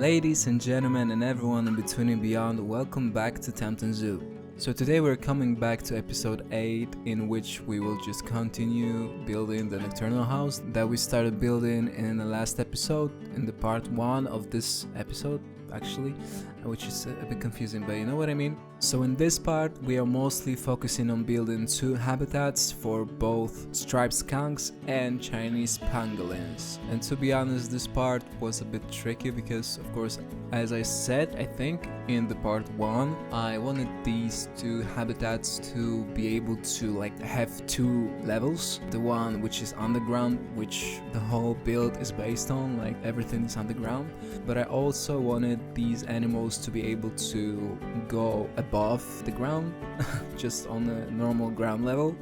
Ladies and gentlemen and everyone in between and beyond, welcome back to Campton Zoo. So today we're coming back to episode 8, in which we will just continue building the nocturnal house that we started building in the last episode, in the part 1 of this episode actually, which is a bit confusing, but you know what I mean. So in this part we are mostly focusing on building 2 habitats for both striped skunks and Chinese pangolins. And to be honest, this part was a bit tricky because, of course, as I said, I think in the part 1, I wanted these 2 habitats to be able to have 2 levels. The one which is underground, which the whole build is based on, everything is underground. But I also wanted these animals to be able to go above the ground, just on a normal ground level,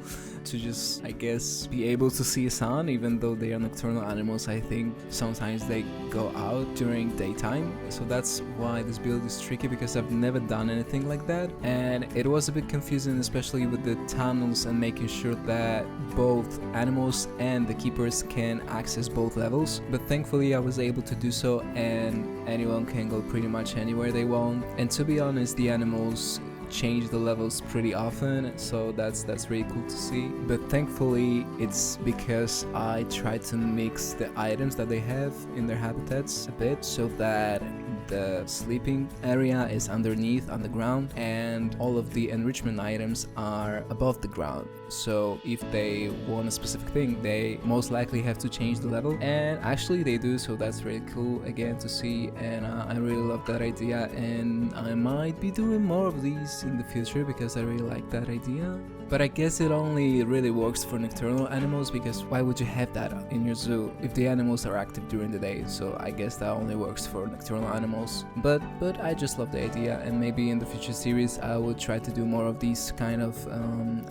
to just, I guess, be able to see sun. Even though they are nocturnal animals, I think sometimes they go out during daytime. So that's why this build is tricky, because I've never done anything like that, and it was a bit confusing, especially with the tunnels and making sure that both animals and the keepers can access both levels. But thankfully I was able to do so, and anyone can go pretty much anywhere they want. And to be honest, the animals change the levels pretty often, so that's really cool to see. But thankfully it's because I tried to mix the items that they have in their habitats a bit, so that the sleeping area is underground and all of the enrichment items are above the ground. So if they want a specific thing, they most likely have to change the level, and actually they do, so that's really cool again to see. And I really love that idea, and I might be doing more of these in the future because I really like that idea. But I guess it only really works for nocturnal animals, because why would you have that in your zoo if the animals are active during the day? So I guess that only works for nocturnal animals. But I just love the idea, and maybe in the future series I will try to do more of these kind of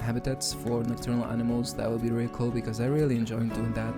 habitats for nocturnal animals. That would be really cool, because I really enjoy doing that.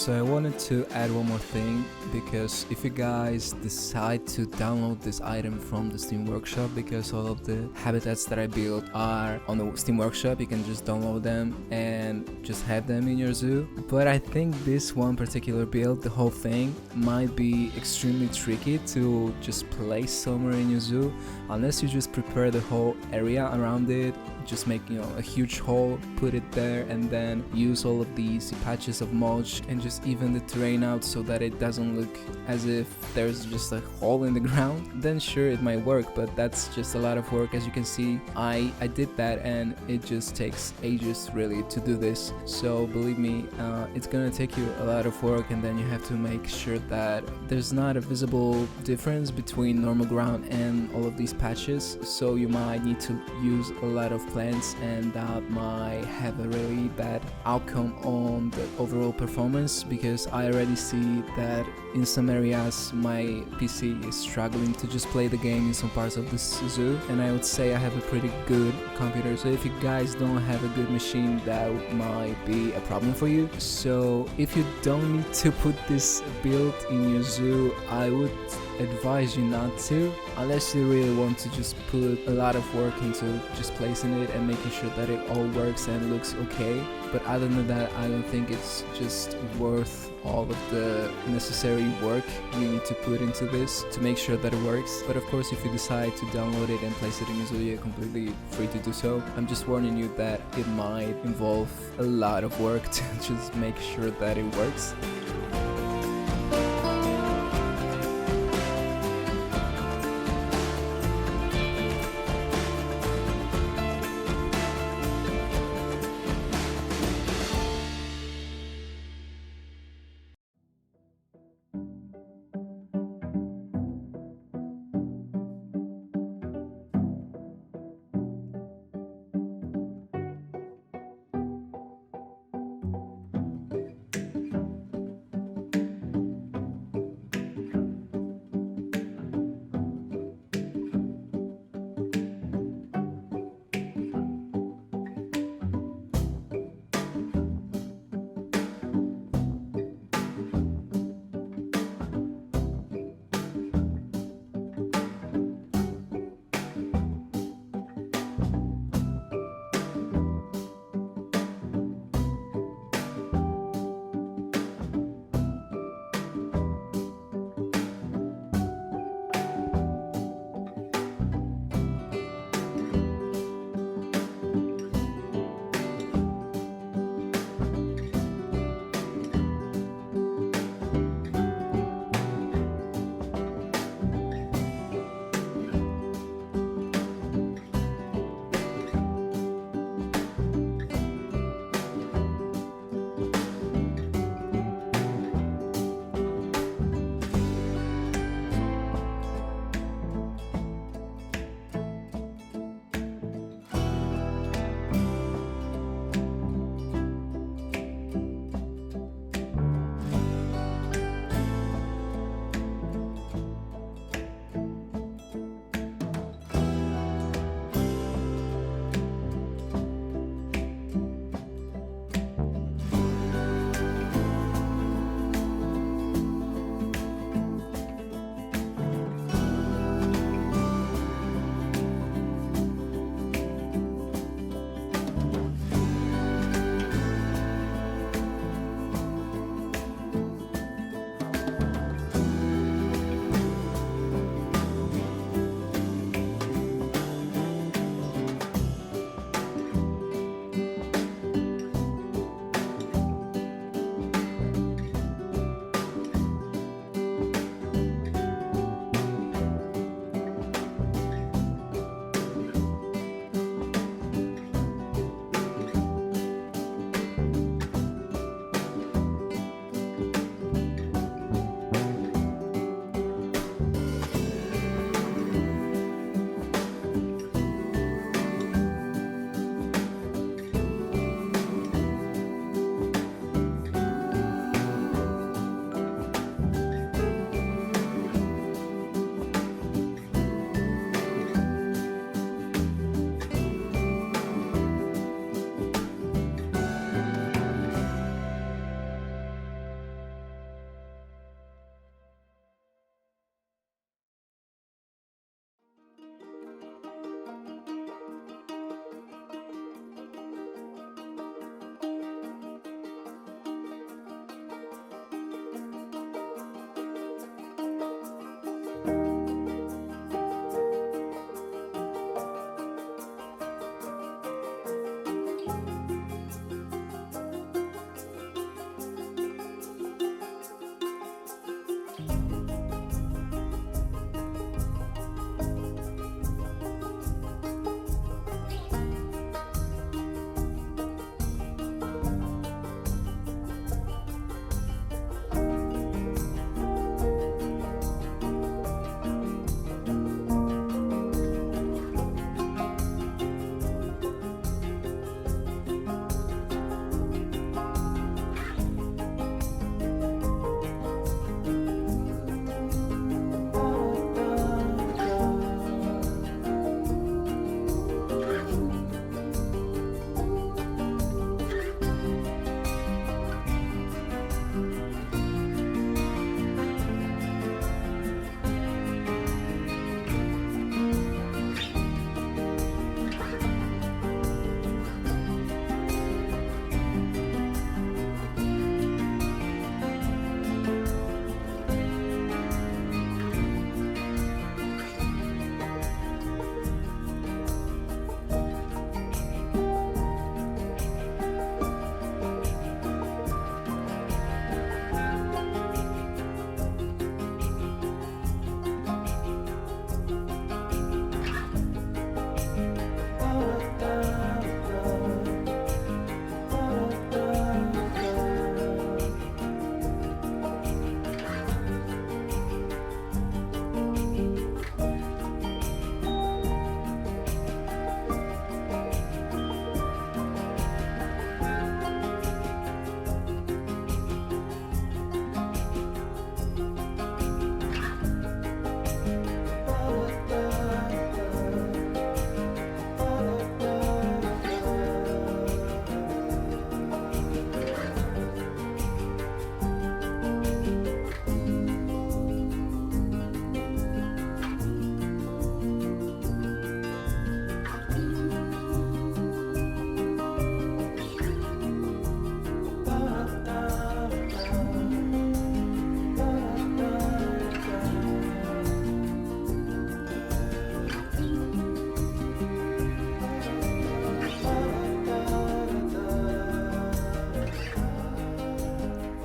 So I wanted to add one more thing, because if you guys decide to download this item from the Steam Workshop, because all of the habitats that I built are on the Steam Workshop, you can just download them and just have them in your zoo. But I think this one particular build, the whole thing, might be extremely tricky to just place somewhere in your zoo, unless you just prepare the whole area around it, just make, you know, a huge hole, put it there, and then use all of these patches of mulch and just even the terrain out so that it doesn't look as if there's just a hole in the ground. Then sure, it might work, but that's just a lot of work. As you can see, I did that, and it just takes ages really to do this. So believe me, it's gonna take you a lot of work, and then you have to make sure that there's not a visible difference between normal ground and all of these patches. So you might need to use a lot of plants, and that might have a really bad outcome on the overall performance, because I already see that in some areas my PC is struggling to just play the game in some parts of this zoo, and I would say I have a pretty good computer. So if you guys don't have a good machine, that might be a problem for you. So if you don't need to put this build in your zoo, I would advise you not to, unless you really want to just put a lot of work into just placing it and making sure that it all works and looks okay. But other than that, I don't think it's just worth all of the necessary work you need to put into this to make sure that it works. But of course, if you decide to download it and place it in your zoo, you're completely free to do so. I'm just warning you that it might involve a lot of work to just make sure that it works.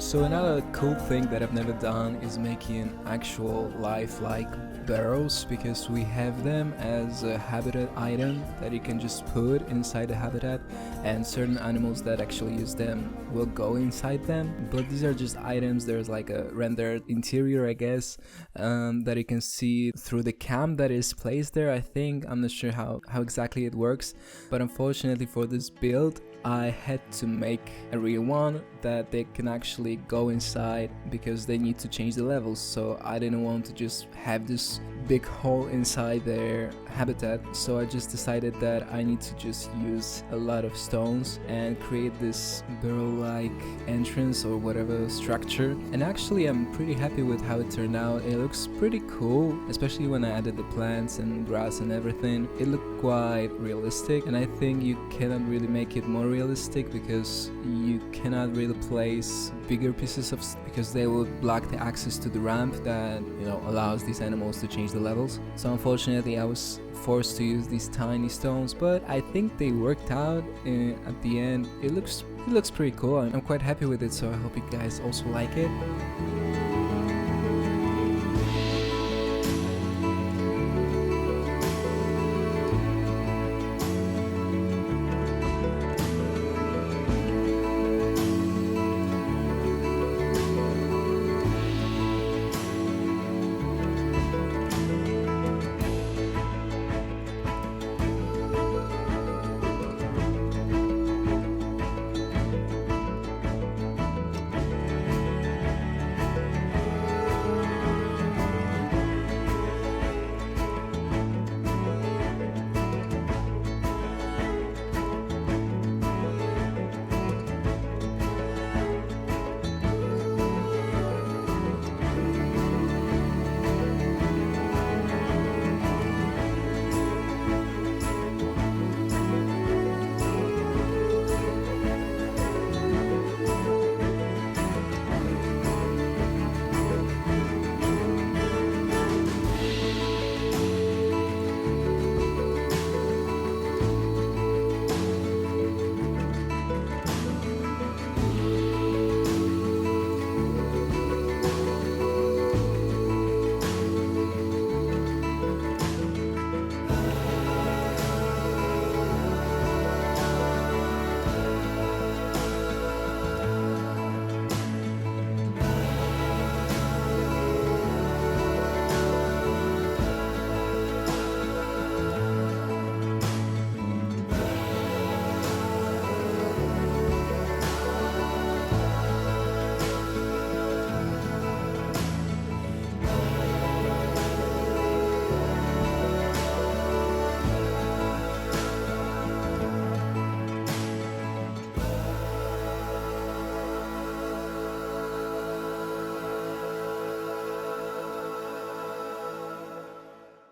So another cool thing that I've never done is making actual lifelike burrows, because we have them as a habitat item that you can just put inside the habitat, and certain animals that actually use them will go inside them. But these are just items. There's like a rendered interior, I guess, that you can see through the cam that is placed there, I think. I'm not sure how exactly it works, but unfortunately for this build I had to make a real one that they can actually go inside, because they need to change the levels. So I didn't want to just have this big hole inside their habitat, so I just decided that I need to just use a lot of stones and create this burrow-like entrance or whatever structure. And actually I'm pretty happy with how it turned out. It looks pretty cool, especially when I added the plants and grass and everything. It looked quite realistic, and I think you cannot really make it more realistic because you cannot really place bigger pieces of because they would block the access to the ramp that, you know, allows these animals to change the levels. So unfortunately I was forced to use these tiny stones, but I think they worked out at the end. It looks pretty cool. I'm quite happy with it, so I hope you guys also like it.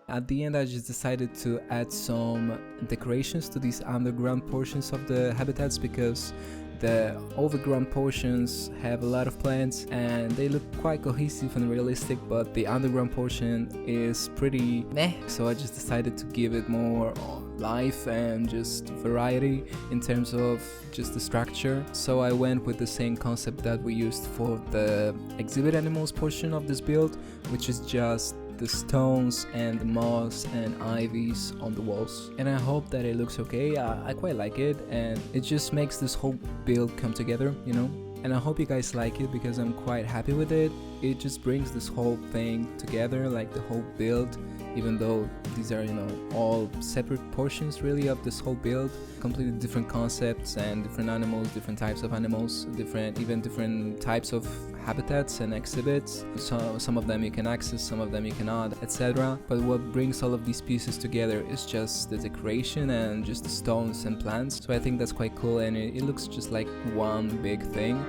At the end I just decided to add some decorations to these underground portions of the habitats, because the overground portions have a lot of plants and they look quite cohesive and realistic, but the underground portion is pretty meh. So I just decided to give it more life and just variety in terms of just the structure. So I went with the same concept that we used for the exhibit animals portion of this build, which is just the stones and the moss and ivies on the walls, and I hope that it looks okay. I quite like it, and it just makes this whole build come together, you know. And I hope you guys like it, because I'm quite happy with it. It just brings this whole thing together, like the whole build, even though these are, you know, all separate portions really of this whole build, completely different concepts and different animals, different types of animals, different types of habitats and exhibits. So some of them you can access, some of them you cannot, etc. But what brings all of these pieces together is just the decoration and just the stones and plants. So I think that's quite cool, and it looks just like one big thing.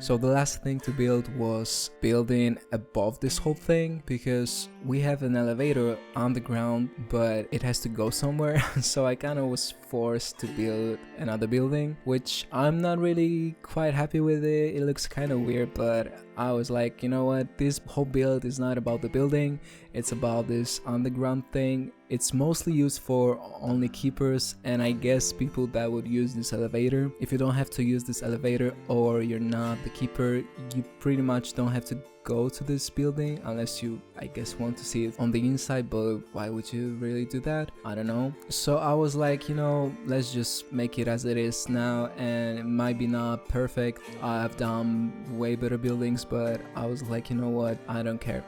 So the last thing to build was building above this whole thing, because we have an elevator on the ground, but it has to go somewhere. So I kind of was forced to build another building, which I'm not really quite happy with it. It looks kind of weird, but I was like, you know what, this whole build is not about the building, it's about this underground thing. It's mostly used for only keepers, and I guess people that would use this elevator. If you don't have to use this elevator, or you're not the keeper, you pretty much don't have to go to this building unless you, I guess, want to see it on the inside. But why would you really do that? I don't know. So I was like, you know, let's just make it as it is now, and it might be not perfect. I've done way better buildings, but I was like, you know what, I don't care.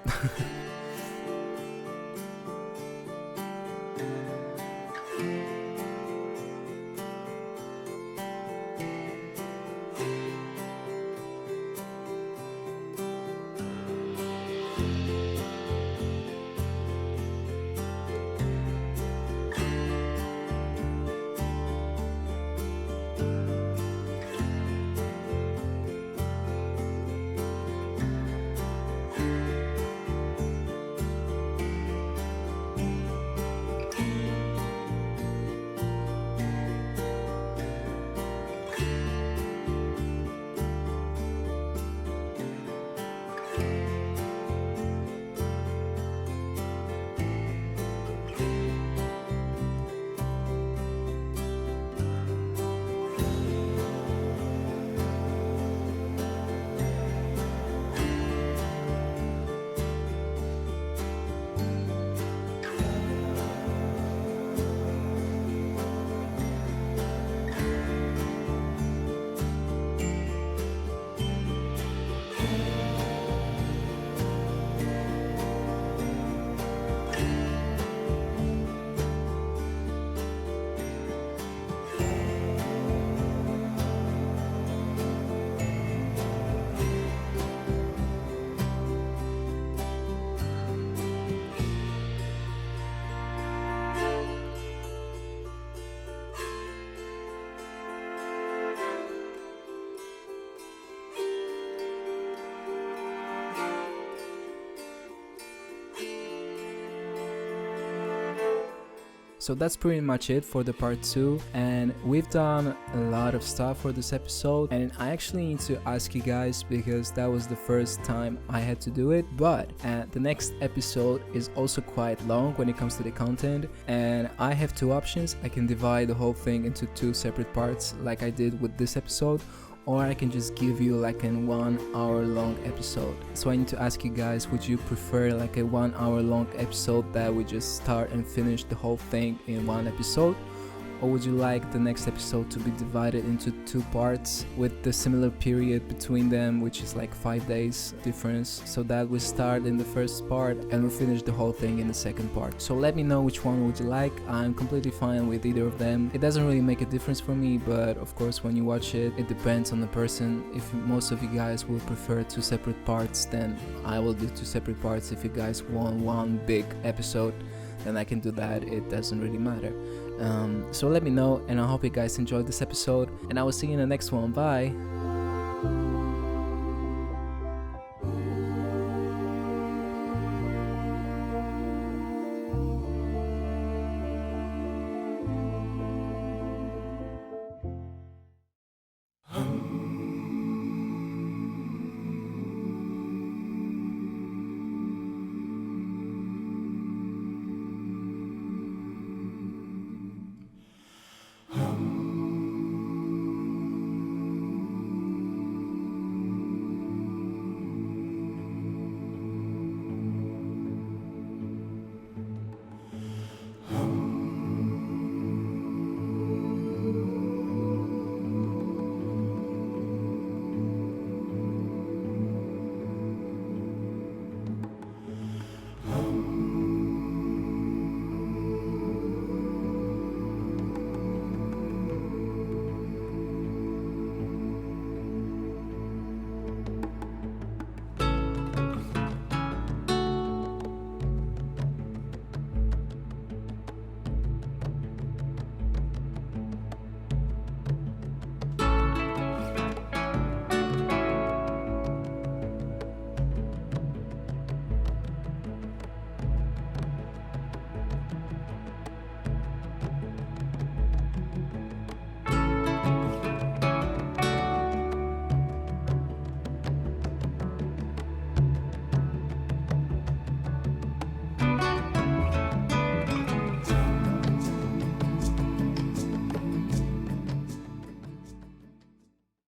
So that's pretty much it for the part 2, and we've done a lot of stuff for this episode, and I actually need to ask you guys, because that was the first time I had to do it, but the next episode is also quite long when it comes to the content, and I have two options. I can divide the whole thing into 2 separate parts like I did with this episode, or I can just give you like an 1 hour long episode. So I need to ask you guys, would you prefer like a 1 hour long episode that we just start and finish the whole thing in 1 episode? Or would you like the next episode to be divided into 2 parts with the similar period between them, which is like 5 days difference, so that we start in the first part and we finish the whole thing in the second part? So let me know which one would you like. I'm completely fine with either of them. It doesn't really make a difference for me, but of course when you watch it, it depends on the person. If most of you guys will prefer 2 separate parts, then I will do 2 separate parts. If you guys want 1 big episode, then I can do that. It doesn't really matter. So let me know, and I hope you guys enjoyed this episode, and I will see you in the next one. Bye.